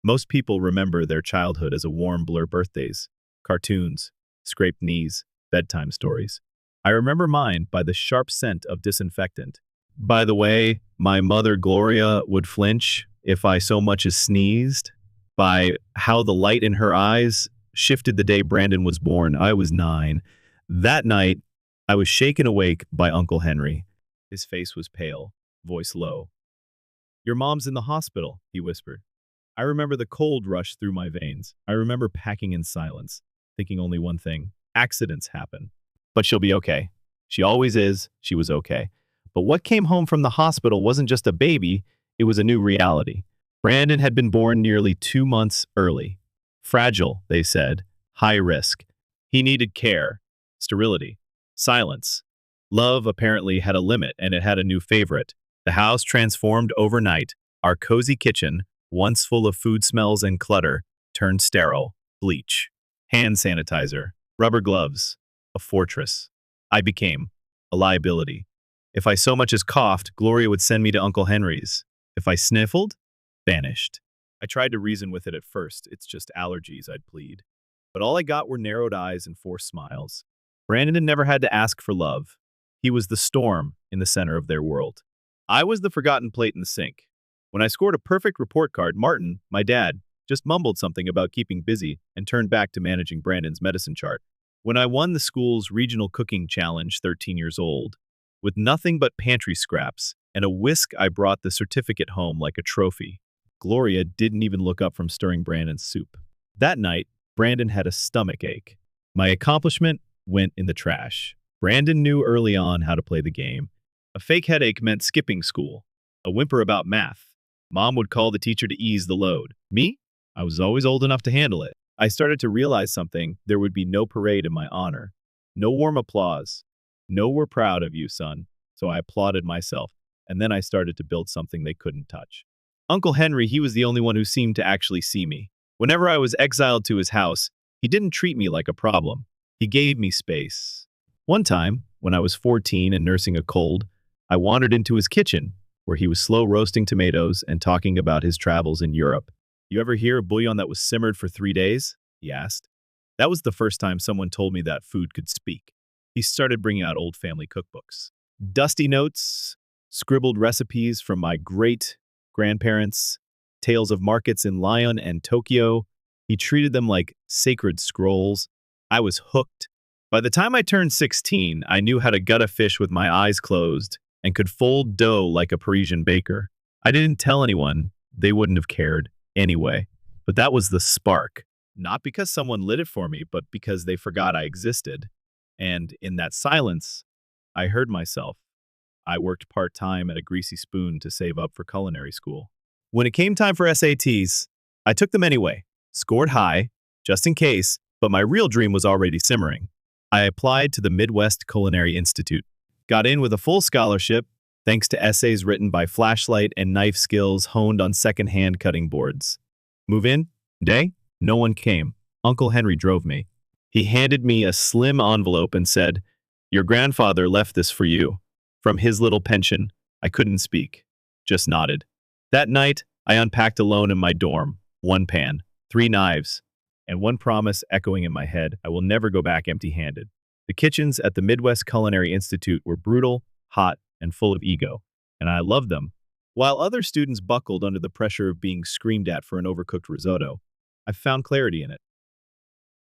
Most people remember their childhood as a warm blur: birthdays, cartoons, scraped knees, bedtime stories. I remember mine by the sharp scent of disinfectant. By the way, my mother Gloria would flinch if I so much as sneezed. By how the light in her eyes shifted the day Brandon was born. I was 9. That night, I was shaken awake by Uncle Henry. His face was pale, voice low. "Your mom's in the hospital," he whispered. I remember the cold rush through my veins. I remember packing in silence, thinking only one thing: accidents happen. But she'll be okay. She always is. She was okay. But what came home from the hospital wasn't just a baby, it was a new reality. Brandon had been born nearly 2 months early. Fragile, they said. High risk. He needed care, sterility, silence. Love apparently had a limit, and it had a new favorite. The house transformed overnight. Our cozy kitchen, once full of food smells and clutter, turned sterile. Bleach, hand sanitizer, rubber gloves, a fortress. I became a liability. If I so much as coughed, Gloria would send me to Uncle Henry's. If I sniffled, vanished. I tried to reason with it at first. "It's just allergies," I'd plead. But all I got were narrowed eyes and forced smiles. Brandon never had to ask for love. He was the storm in the center of their world. I was the forgotten plate in the sink. When I scored a perfect report card, Martin, my dad, just mumbled something about keeping busy and turned back to managing Brandon's medicine chart. When I won the school's regional cooking challenge, 13 years old, with nothing but pantry scraps and a whisk, I brought the certificate home like a trophy. Gloria didn't even look up from stirring Brandon's soup. That night, Brandon had a stomach ache. My accomplishment went in the trash. Brandon knew early on how to play the game. A fake headache meant skipping school. A whimper about math. Mom would call the teacher to ease the load. Me? I was always old enough to handle it. I started to realize something. There would be no parade in my honor. No warm applause. No "we're proud of you, son." So I applauded myself, and then I started to build something they couldn't touch. Uncle Henry, he was the only one who seemed to actually see me. Whenever I was exiled to his house, he didn't treat me like a problem. He gave me space. One time, when I was 14 and nursing a cold, I wandered into his kitchen, where he was slow roasting tomatoes and talking about his travels in Europe. "You ever hear of bouillon that was simmered for 3 days?" he asked. That was the first time someone told me that food could speak. He started bringing out old family cookbooks. Dusty notes, scribbled recipes from my great-grandparents, tales of markets in Lyon and Tokyo. He treated them like sacred scrolls. I was hooked. By the time I turned 16, I knew how to gut a fish with my eyes closed and could fold dough like a Parisian baker. I didn't tell anyone. They wouldn't have cared anyway. But that was the spark. Not because someone lit it for me, but because they forgot I existed. And in that silence, I heard myself. I worked part-time at a greasy spoon to save up for culinary school. When it came time for SATs, I took them anyway, scored high, just in case, but my real dream was already simmering. I applied to the Midwest Culinary Institute, got in with a full scholarship, thanks to essays written by flashlight and knife skills honed on second-hand cutting boards. Move in? Day? No one came. Uncle Henry drove me. He handed me a slim envelope and said, "Your grandfather left this for you. From his little pension." I couldn't speak, just nodded. That night, I unpacked alone in my dorm. 1 pan, 3 knives, and one promise echoing in my head: I will never go back empty-handed. The kitchens at the Midwest Culinary Institute were brutal, hot, and full of ego, and I loved them. While other students buckled under the pressure of being screamed at for an overcooked risotto, I found clarity in it.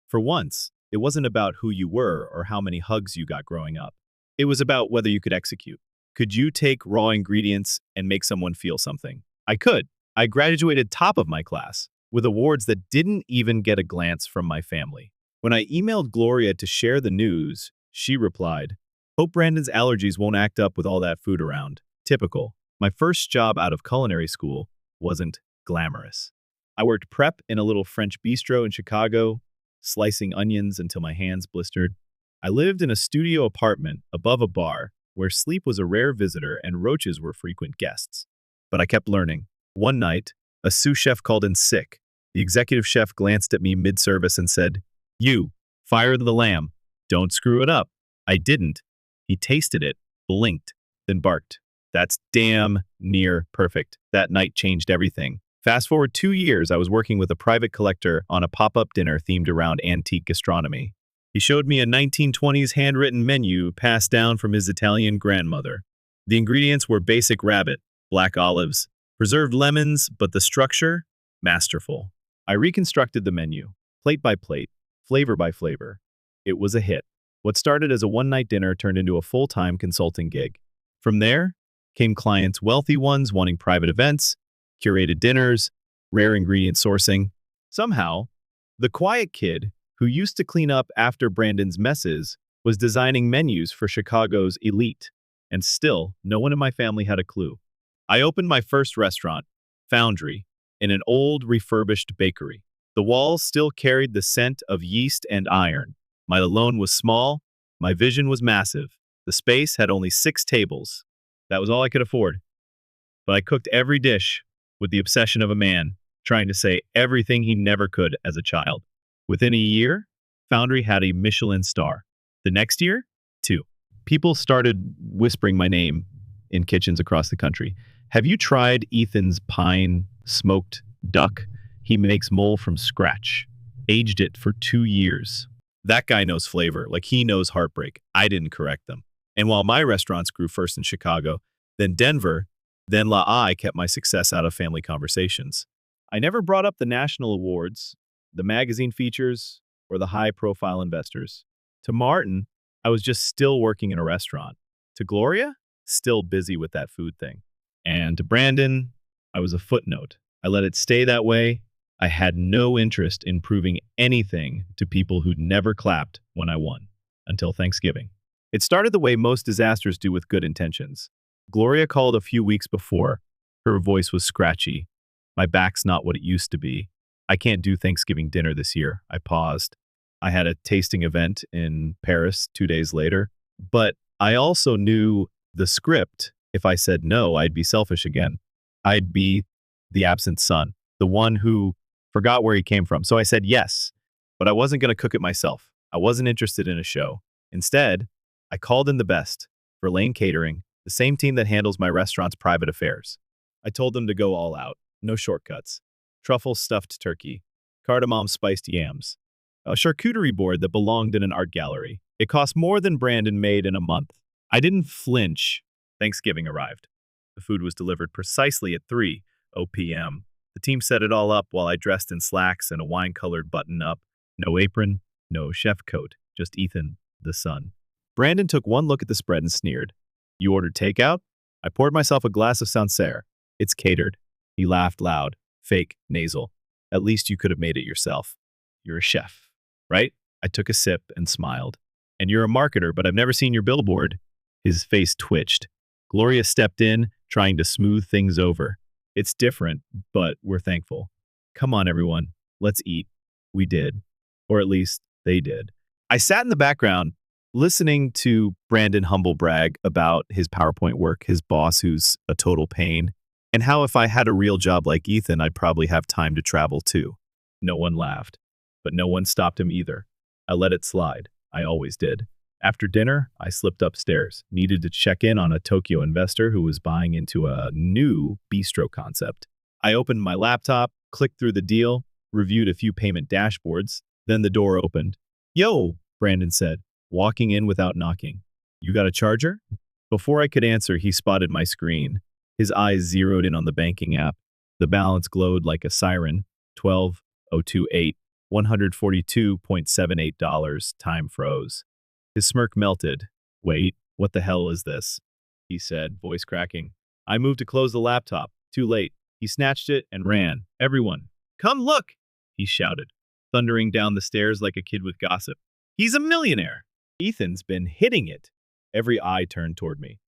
For once, it wasn't about who you were or how many hugs you got growing up. It was about whether you could execute. Could you take raw ingredients and make someone feel something? I could. I graduated top of my class, with awards that didn't even get a glance from my family. When I emailed Gloria to share the news, she replied, "Hope Brandon's allergies won't act up with all that food around." Typical. My first job out of culinary school wasn't glamorous. I worked prep in a little French bistro in Chicago, slicing onions until my hands blistered. I lived in a studio apartment above a bar where sleep was a rare visitor and roaches were frequent guests. But I kept learning. One night, a sous chef called in sick. The executive chef glanced at me mid-service and said, "You, fire the lamb. Don't screw it up." I didn't. He tasted it, blinked, then barked. "That's damn near perfect." That night changed everything. Fast forward 2 years, I was working with a private collector on a pop-up dinner themed around antique gastronomy. He showed me a 1920s handwritten menu passed down from his Italian grandmother. The ingredients were basic rabbit, black olives, preserved lemons, but the structure? Masterful. I reconstructed the menu, plate by plate, flavor by flavor. It was a hit. What started as a one-night dinner turned into a full-time consulting gig. From there came clients, wealthy ones wanting private events, curated dinners, rare ingredient sourcing. Somehow, the quiet kid who used to clean up after Brandon's messes was designing menus for Chicago's elite. And still, no one in my family had a clue. I opened my first restaurant, Foundry, in an old refurbished bakery. The walls still carried the scent of yeast and iron. My alone was small, my vision was massive. The space had only 6 tables. That was all I could afford. But I cooked every dish with the obsession of a man trying to say everything he never could as a child. Within a year, Foundry had a Michelin star. The next year, 2. People started whispering my name in kitchens across the country. Have you tried Ethan's pine smoked duck? He makes mole from scratch. Aged it for 2 years. That guy knows flavor, like he knows heartbreak. I didn't correct them. And while my restaurants grew first in Chicago, then Denver, then La I kept my success out of family conversations. I never brought up the national awards, the magazine features, or the high-profile investors. To Martin, I was just still working in a restaurant. To Gloria, still busy with that food thing. And to Brandon, I was a footnote. I let it stay that way. I had no interest in proving anything to people who'd never clapped when I won, until Thanksgiving. It started the way most disasters do with good intentions. Gloria called a few weeks before. Her voice was scratchy. My back's not what it used to be. I can't do Thanksgiving dinner this year. I paused. I had a tasting event in Paris 2 days later, but I also knew the script. If I said no, I'd be selfish again. I'd be the absent son, the one who forgot where he came from. So I said yes, but I wasn't going to cook it myself. I wasn't interested in a show. Instead, I called in the best, Verlaine Catering, the same team that handles my restaurant's private affairs. I told them to go all out, no shortcuts. Truffle stuffed turkey, cardamom spiced yams, a charcuterie board that belonged in an art gallery. It cost more than Brandon made in a month. I didn't flinch. Thanksgiving arrived. The food was delivered precisely at 3:00 p.m. The team set it all up while I dressed in slacks and a wine-colored button-up. No apron, no chef coat, just Ethan, the son. Brandon took one look at the spread and sneered. You ordered takeout? I poured myself a glass of Sancerre. It's catered. He laughed loud, fake, nasal. At least you could have made it yourself. You're a chef, right? I took a sip and smiled. And you're a marketer, but I've never seen your billboard. His face twitched. Gloria stepped in, trying to smooth things over. It's different, but we're thankful. Come on, everyone. Let's eat. We did. Or at least they did. I sat in the background, listening to Brandon humble brag about his PowerPoint work, his boss who's a total pain, and how if I had a real job like Ethan, I'd probably have time to travel too. No one laughed, but no one stopped him either. I let it slide. I always did. After dinner, I slipped upstairs, needed to check in on a Tokyo investor who was buying into a new bistro concept. I opened my laptop, clicked through the deal, reviewed a few payment dashboards, then the door opened. Yo, Brandon said, walking in without knocking. You got a charger? Before I could answer, he spotted my screen. His eyes zeroed in on the banking app. The balance glowed like a siren. 12,028, $142.78. Time froze. His smirk melted. Wait, what the hell is this? He said, voice cracking. I moved to close the laptop. Too late. He snatched it and ran. Everyone, come look, he shouted, thundering down the stairs like a kid with gossip. He's a millionaire. Ethan's been hitting it. Every eye turned toward me.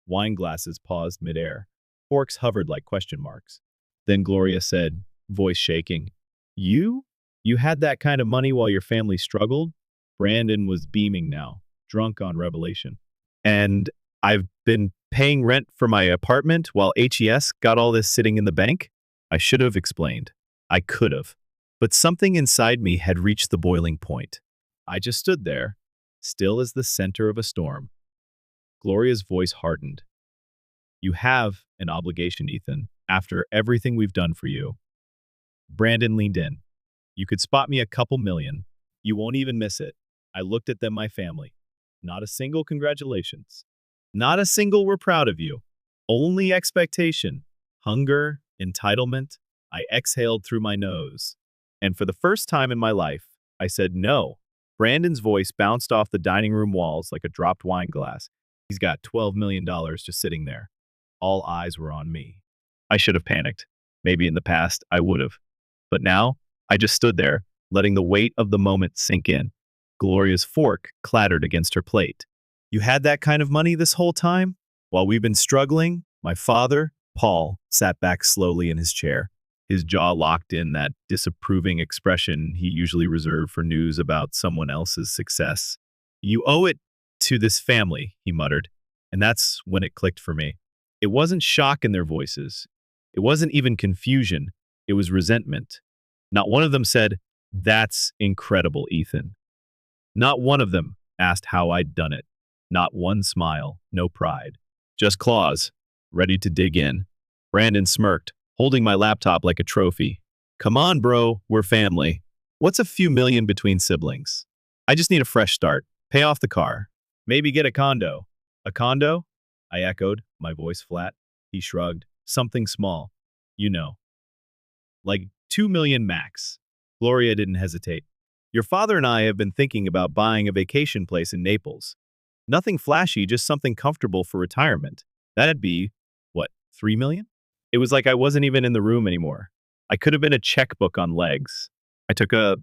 Wine glasses paused midair. Forks hovered like question marks. Then Gloria said, voice shaking, You? You had that kind of money while your family struggled? Brandon was beaming now, drunk on revelation. And I've been paying rent for my apartment while HES got all this sitting in the bank? I should have explained. I could have. But something inside me had reached the boiling point. I just stood there, still as the center of a storm. Gloria's voice hardened. You have an obligation, Ethan, after everything we've done for you. Brandon leaned in. You could spot me a couple million. You won't even miss it. I looked at them, my family. Not a single congratulations. Not a single we're proud of you. Only expectation. Hunger, entitlement. I exhaled through my nose. And for the first time in my life, I said no. Brandon's voice bounced off the dining room walls like a dropped wine glass. He's got $12 million just sitting there. All eyes were on me. I should have panicked. Maybe in the past, I would have. But now, I just stood there, letting the weight of the moment sink in. Gloria's fork clattered against her plate. You had that kind of money this whole time? While we've been struggling, my father, Paul, sat back slowly in his chair, his jaw locked in that disapproving expression he usually reserved for news about someone else's success. You owe it to this family, he muttered, and that's when it clicked for me. It wasn't shock in their voices. It wasn't even confusion. It was resentment. Not one of them said, "That's incredible, Ethan." Not one of them asked how I'd done it. Not one smile, no pride. Just claws, ready to dig in. Brandon smirked, holding my laptop like a trophy. Come on, bro, we're family. What's a few million between siblings? I just need a fresh start. Pay off the car. Maybe get a condo. A condo? I echoed, my voice flat. He shrugged. Something small. You know. Like 2 million max. Gloria didn't hesitate. Your father and I have been thinking about buying a vacation place in Naples. Nothing flashy, just something comfortable for retirement. That'd be, what, 3 million? It was like I wasn't even in the room anymore. I could have been a checkbook on legs. I took a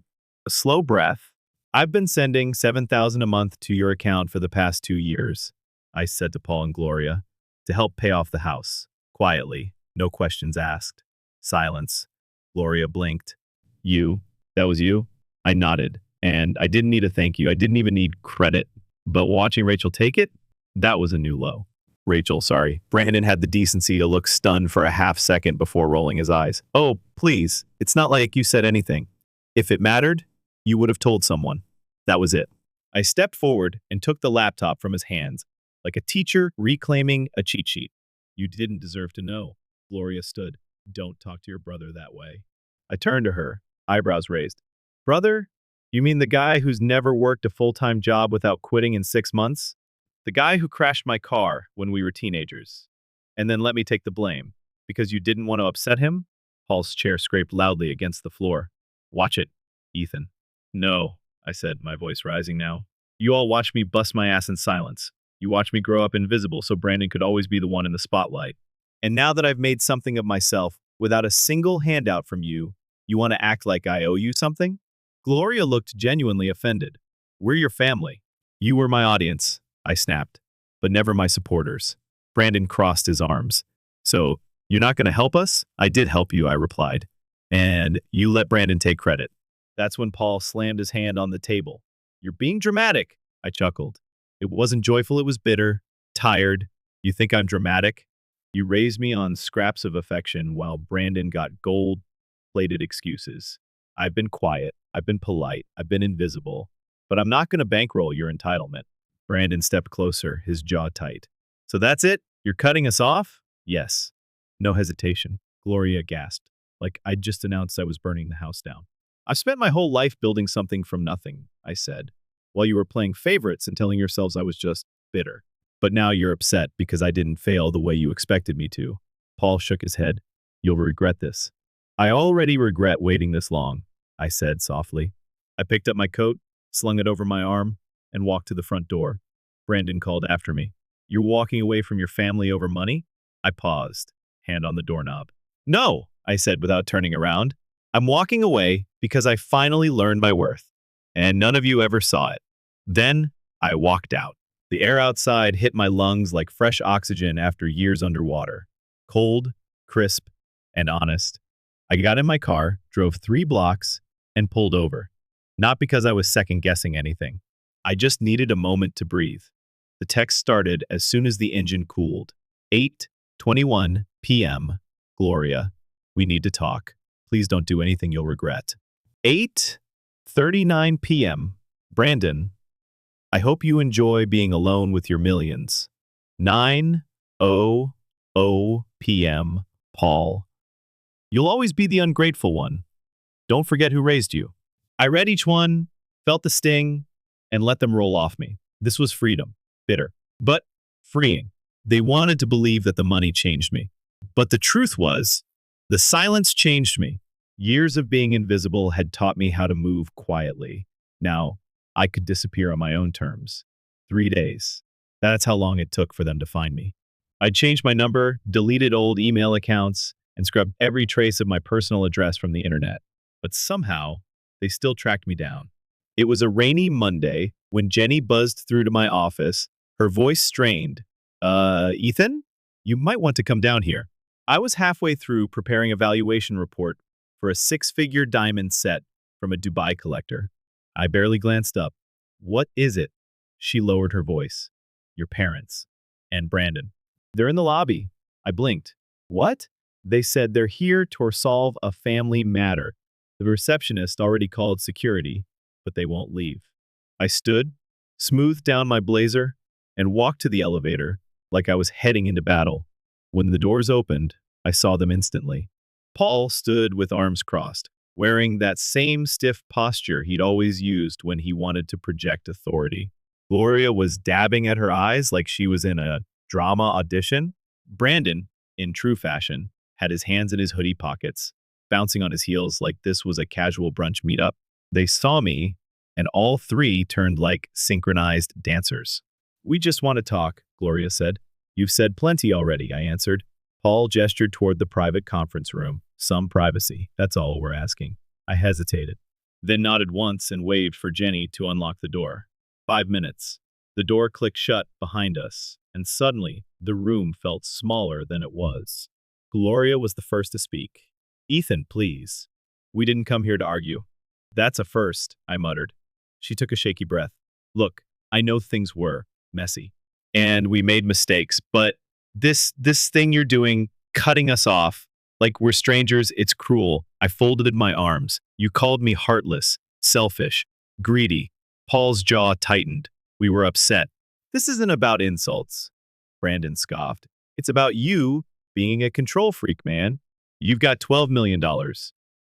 slow breath. I've been sending $7,000 a month to your account for the past 2 years, I said to Paul and Gloria, to help pay off the house. Quietly, no questions asked. Silence. Gloria blinked. You? That was you? I nodded, and I didn't need a thank you. I didn't even need credit. But watching Rachel take it, that was a new low. Rachel, sorry. Brandon had the decency to look stunned for a half second before rolling his eyes. Oh, please. It's not like you said anything. If it mattered, you would have told someone. That was it. I stepped forward and took the laptop from his hands, like a teacher reclaiming a cheat sheet. You didn't deserve to know. Gloria stood. Don't talk to your brother that way. I turned to her, eyebrows raised. Brother? You mean the guy who's never worked a full-time job without quitting in 6 months? The guy who crashed my car when we were teenagers. And then let me take the blame. Because you didn't want to upset him? Paul's chair scraped loudly against the floor. Watch it, Ethan. No, I said, my voice rising now. You all watched me bust my ass in silence. You watched me grow up invisible so Brandon could always be the one in the spotlight. And now that I've made something of myself without a single handout from you, you want to act like I owe you something? Gloria looked genuinely offended. We're your family. You were my audience, I snapped, but never my supporters. Brandon crossed his arms. So, you're not going to help us? I did help you, I replied. And you let Brandon take credit. That's when Paul slammed his hand on the table. You're being dramatic, I chuckled. It wasn't joyful, it was bitter, tired. You think I'm dramatic? You raised me on scraps of affection while Brandon got gold-plated excuses. I've been quiet, I've been polite, I've been invisible, but I'm not going to bankroll your entitlement. Brandon stepped closer, his jaw tight. So that's it? You're cutting us off? Yes. No hesitation. Gloria gasped, like I'd just announced I was burning the house down. I've spent my whole life building something from nothing, I said, while you were playing favorites and telling yourselves I was just bitter. But now you're upset because I didn't fail the way you expected me to. Paul shook his head. You'll regret this. I already regret waiting this long, I said softly. I picked up my coat, slung it over my arm, and walked to the front door. Brandon called after me. You're walking away from your family over money? I paused, hand on the doorknob. No, I said without turning around. I'm walking away because I finally learned my worth, and none of you ever saw it. Then I walked out. The air outside hit my lungs like fresh oxygen after years underwater. Cold, crisp, and honest. I got in my car, drove 3 blocks, and pulled over. Not because I was second-guessing anything. I just needed a moment to breathe. The text started as soon as the engine cooled. 8:21 p.m. Gloria, we need to talk. Please don't do anything you'll regret. 8:39 p.m. Brandon, I hope you enjoy being alone with your millions. 9:00 p.m. Paul, you'll always be the ungrateful one. Don't forget who raised you. I read each one, felt the sting, and let them roll off me. This was freedom. Bitter, but freeing. They wanted to believe that the money changed me. But the truth was, the silence changed me. Years of being invisible had taught me how to move quietly. Now, I could disappear on my own terms. 3 days. That's how long it took for them to find me. I changed my number, deleted old email accounts, and scrubbed every trace of my personal address from the internet. But somehow, they still tracked me down. It was a rainy Monday when Jenny buzzed through to my office, her voice strained. Ethan? You might want to come down here. I was halfway through preparing a valuation report for a 6-figure diamond set from a Dubai collector. I barely glanced up. What is it? She lowered her voice. Your parents. And Brandon. They're in the lobby. I blinked. What? They said they're here to solve a family matter. The receptionist already called security, but they won't leave. I stood, smoothed down my blazer, and walked to the elevator like I was heading into battle. When the doors opened, I saw them instantly. Paul stood with arms crossed, wearing that same stiff posture he'd always used when he wanted to project authority. Gloria was dabbing at her eyes like she was in a drama audition. Brandon, in true fashion, had his hands in his hoodie pockets, bouncing on his heels like this was a casual brunch meetup. They saw me, and all three turned like synchronized dancers. We just want to talk, Gloria said. You've said plenty already, I answered. Paul gestured toward the private conference room. Some privacy, that's all we're asking. I hesitated, then nodded once and waved for Jenny to unlock the door. 5 minutes. The door clicked shut behind us, and suddenly the room felt smaller than it was. Gloria was the first to speak. Ethan, please. We didn't come here to argue. That's a first, I muttered. She took a shaky breath. Look, I know things were messy, and we made mistakes, but this thing you're doing, cutting us off, like we're strangers, it's cruel. I folded in my arms. You called me heartless, selfish, greedy. Paul's jaw tightened. We were upset. This isn't about insults, Brandon scoffed. It's about you being a control freak, man. You've got $12 million.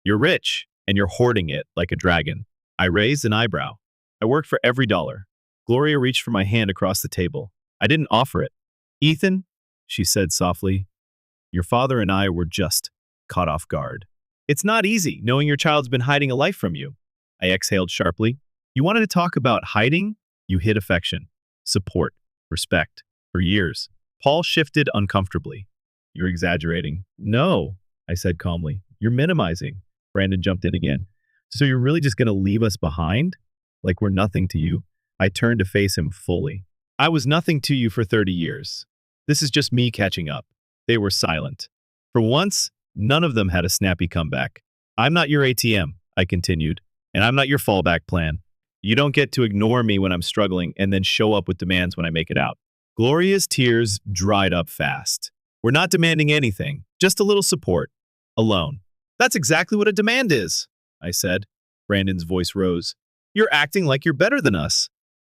You're rich, and you're hoarding it like a dragon. I raised an eyebrow. I worked for every dollar. Gloria reached for my hand across the table. I didn't offer it. Ethan, she said softly, your father and I were just caught off guard. It's not easy knowing your child's been hiding a life from you. I exhaled sharply. You wanted to talk about hiding? You hid affection, support, respect. For years. Paul shifted uncomfortably. You're exaggerating. No, I said calmly. You're minimizing. Brandon jumped in again. So you're really just going to leave us behind? Like we're nothing to you? I turned to face him fully. I was nothing to you for 30 years. This is just me catching up. They were silent. For once, none of them had a snappy comeback. I'm not your ATM, I continued, and I'm not your fallback plan. You don't get to ignore me when I'm struggling and then show up with demands when I make it out. Gloria's tears dried up fast. We're not demanding anything, just a little support. Alone. That's exactly what a demand is, I said. Brandon's voice rose. You're acting like you're better than us.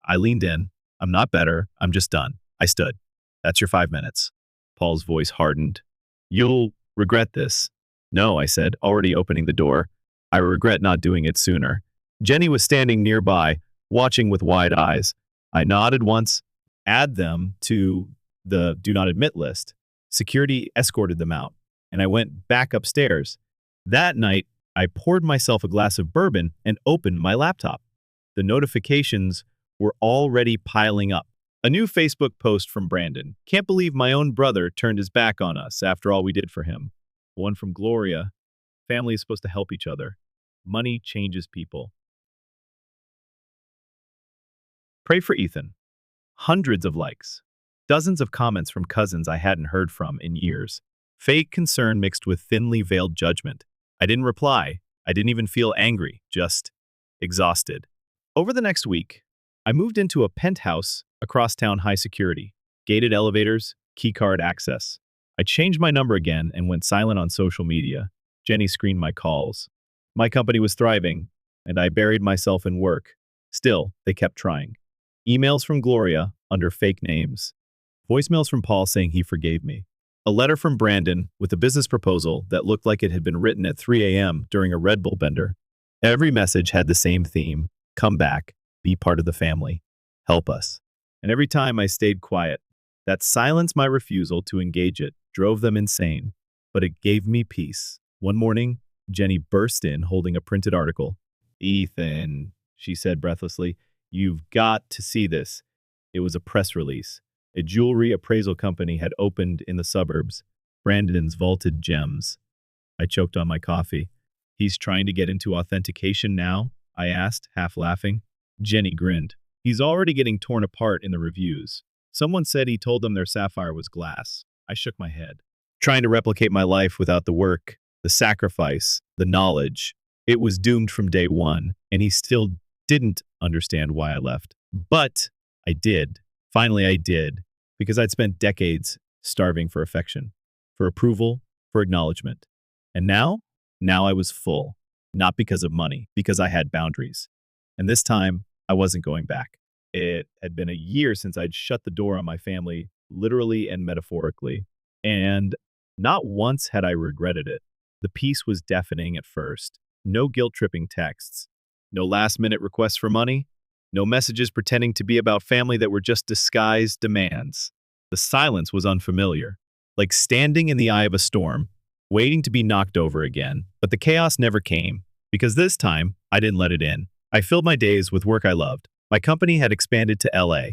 I leaned in. I'm not better. I'm just done. I stood. That's your 5 minutes. Paul's voice hardened. You'll regret this. No, I said, already opening the door. I regret not doing it sooner. Jenny was standing nearby, watching with wide eyes. I nodded once. Add them to the do not admit list. Security escorted them out, and I went back upstairs. That night, I poured myself a glass of bourbon and opened my laptop. The notifications were already piling up. A new Facebook post from Brandon. Can't believe my own brother turned his back on us after all we did for him. One from Gloria. Family is supposed to help each other. Money changes people. Pray for Ethan. Hundreds of likes. Dozens of comments from cousins I hadn't heard from in years. Fake concern mixed with thinly veiled judgment. I didn't reply. I didn't even feel angry, just exhausted. Over the next week, I moved into a penthouse across town, high security, gated elevators, keycard access. I changed my number again and went silent on social media. Jenny screened my calls. My company was thriving, and I buried myself in work. Still, they kept trying. Emails from Gloria under fake names. Voicemails from Paul saying he forgave me. A letter from Brandon with a business proposal that looked like it had been written at 3 a.m. during a Red Bull bender. Every message had the same theme: come back, be part of the family, help us. And every time I stayed quiet, that silence, my refusal to engage it, drove them insane. But it gave me peace. One morning, Jenny burst in holding a printed article. "Ethan," she said breathlessly, "you've got to see this." It was a press release. A jewelry appraisal company had opened in the suburbs. Brandon's vaulted gems. I choked on my coffee. "He's trying to get into authentication now?" I asked, half laughing. Jenny grinned. "He's already getting torn apart in the reviews. Someone said he told them their sapphire was glass." I shook my head. Trying to replicate my life without the work, the sacrifice, the knowledge. It was doomed from day one, and he still didn't understand why I left. But I did. Finally, I did, because I'd spent decades starving for affection, for approval, for acknowledgement. And now I was full, not because of money, because I had boundaries. And this time, I wasn't going back. It had been a year since I'd shut the door on my family, literally and metaphorically. And not once had I regretted it. The peace was deafening at first. No guilt-tripping texts. No last-minute requests for money. No messages pretending to be about family that were just disguised demands. The silence was unfamiliar, like standing in the eye of a storm, waiting to be knocked over again. But the chaos never came, because this time, I didn't let it in. I filled my days with work I loved. My company had expanded to LA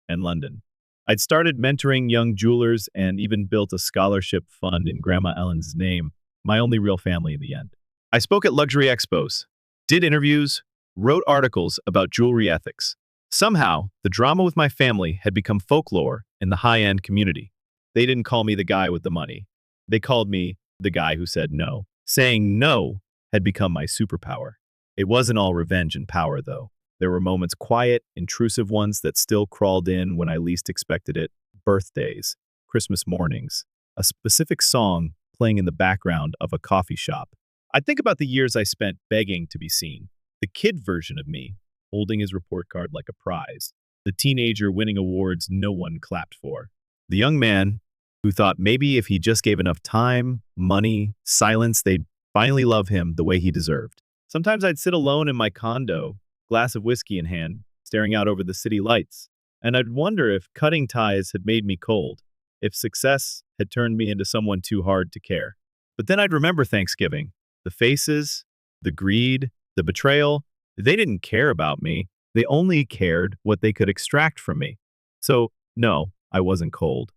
and London. I'd started mentoring young jewelers and even built a scholarship fund in Grandma Ellen's name, my only real family in the end. I spoke at luxury expos, did interviews, wrote articles about jewelry ethics. Somehow, the drama with my family had become folklore in the high-end community. They didn't call me the guy with the money. They called me the guy who said no. Saying no had become my superpower. It wasn't all revenge and power, though. There were moments, quiet, intrusive ones, that still crawled in when I least expected it. Birthdays, Christmas mornings, a specific song playing in the background of a coffee shop. I think about the years I spent begging to be seen. The kid version of me, holding his report card like a prize. The teenager winning awards no one clapped for. The young man who thought maybe if he just gave enough time, money, silence, they'd finally love him the way he deserved. Sometimes I'd sit alone in my condo, glass of whiskey in hand, staring out over the city lights, and I'd wonder if cutting ties had made me cold, if success had turned me into someone too hard to care. But then I'd remember Thanksgiving. The faces, the greed, the betrayal. They didn't care about me. They only cared what they could extract from me. So, no, I wasn't cold.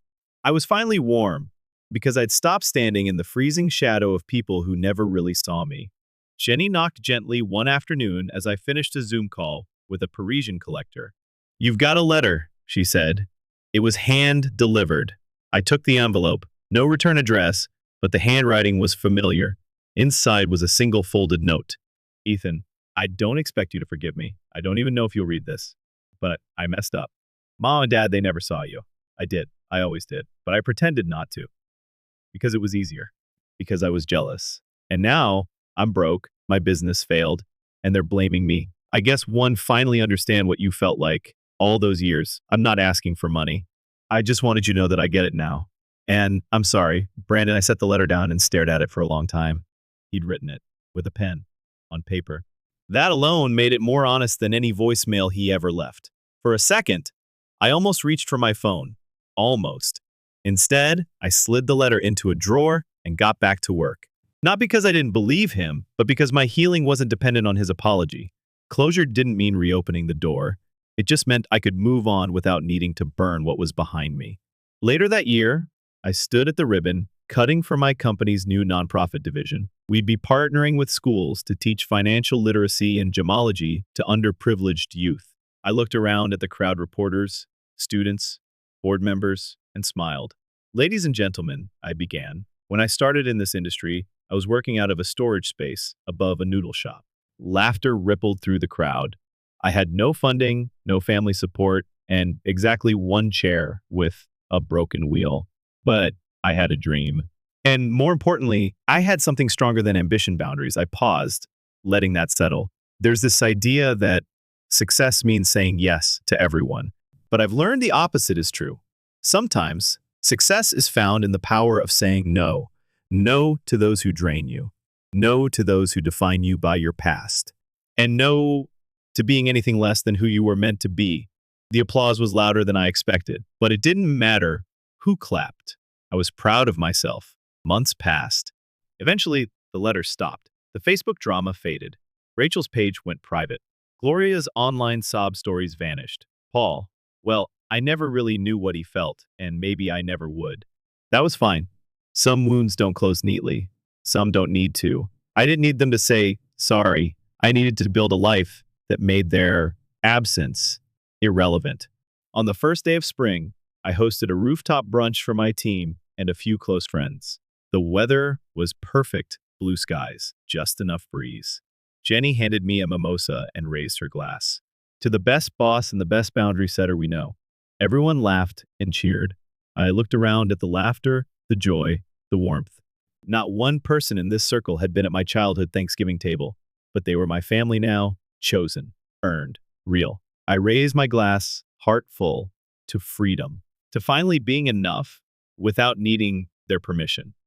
I was finally warm, because I'd stopped standing in the freezing shadow of people who never really saw me. Jenny knocked gently one afternoon as I finished a Zoom call with a Parisian collector. "You've got a letter," she said. It was hand-delivered. I took the envelope. No return address, but the handwriting was familiar. Inside was a single folded note. "Ethan, I don't expect you to forgive me. I don't even know if you'll read this. But I messed up. Mom and Dad, they never saw you. I did. I always did. But I pretended not to. Because it was easier. Because I was jealous. And now I'm broke, my business failed, and they're blaming me. I guess one finally understand what you felt like all those years. I'm not asking for money. I just wanted you to know that I get it now. And I'm sorry, Brandon." I set the letter down and stared at it for a long time. He'd written it with a pen on paper. That alone made it more honest than any voicemail he ever left. For a second, I almost reached for my phone. Almost. Instead, I slid the letter into a drawer and got back to work. Not because I didn't believe him, but because my healing wasn't dependent on his apology. Closure didn't mean reopening the door. It just meant I could move on without needing to burn what was behind me. Later that year, I stood at the ribbon, cutting for my company's new nonprofit division. We'd be partnering with schools to teach financial literacy and gemology to underprivileged youth. I looked around at the crowd: reporters, students, board members, and smiled. "Ladies and gentlemen," I began, "when I started in this industry, I was working out of a storage space above a noodle shop." Laughter rippled through the crowd. I had no funding, no family support, and exactly one chair with a broken wheel. But I had a dream. And more importantly, I had something stronger than ambition boundaries. I paused, letting that settle. There's this idea that success means saying yes to everyone. But I've learned the opposite is true. Sometimes Success is found in the power of saying no. No to those who drain you. No to those who define you by your past. And no to being anything less than who you were meant to be. The applause was louder than I expected, but it didn't matter who clapped. I was proud of myself. Months passed. Eventually, the letters stopped. The Facebook drama faded. Rachel's page went private. Gloria's online sob stories vanished. Paul, well, I never really knew what he felt, and maybe I never would. That was fine. Some wounds don't close neatly. Some don't need to. I didn't need them to say sorry. I needed to build a life that made their absence irrelevant. On the first day of spring, I hosted a rooftop brunch for my team and a few close friends. The weather was perfect, blue skies, just enough breeze. Jenny handed me a mimosa and raised her glass. To the best boss and the best boundary setter we know. Everyone laughed and cheered. I looked around at the laughter, the joy, the warmth. Not one person in this circle had been at my childhood Thanksgiving table, but they were my family now, chosen, earned, real. I raised my glass, heart full, to freedom, to finally being enough without needing their permission.